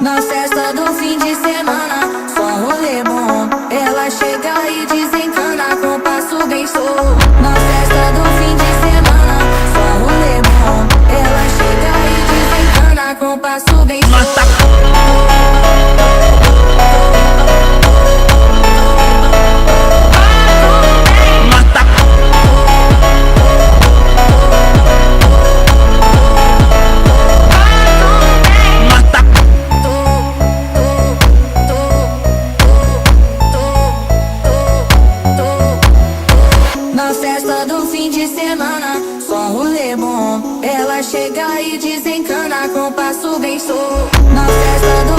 Na festa do fim de semana, só um rolê bom. Ela chega e desencana com passo bem solto. Na festa do fim de semana, só um rolê bom. Ela chega e desencana com passo bem solto. Na festa do fim de semana, só um rolê bom. Ela chega e desencana com passo bem solto. Na festa do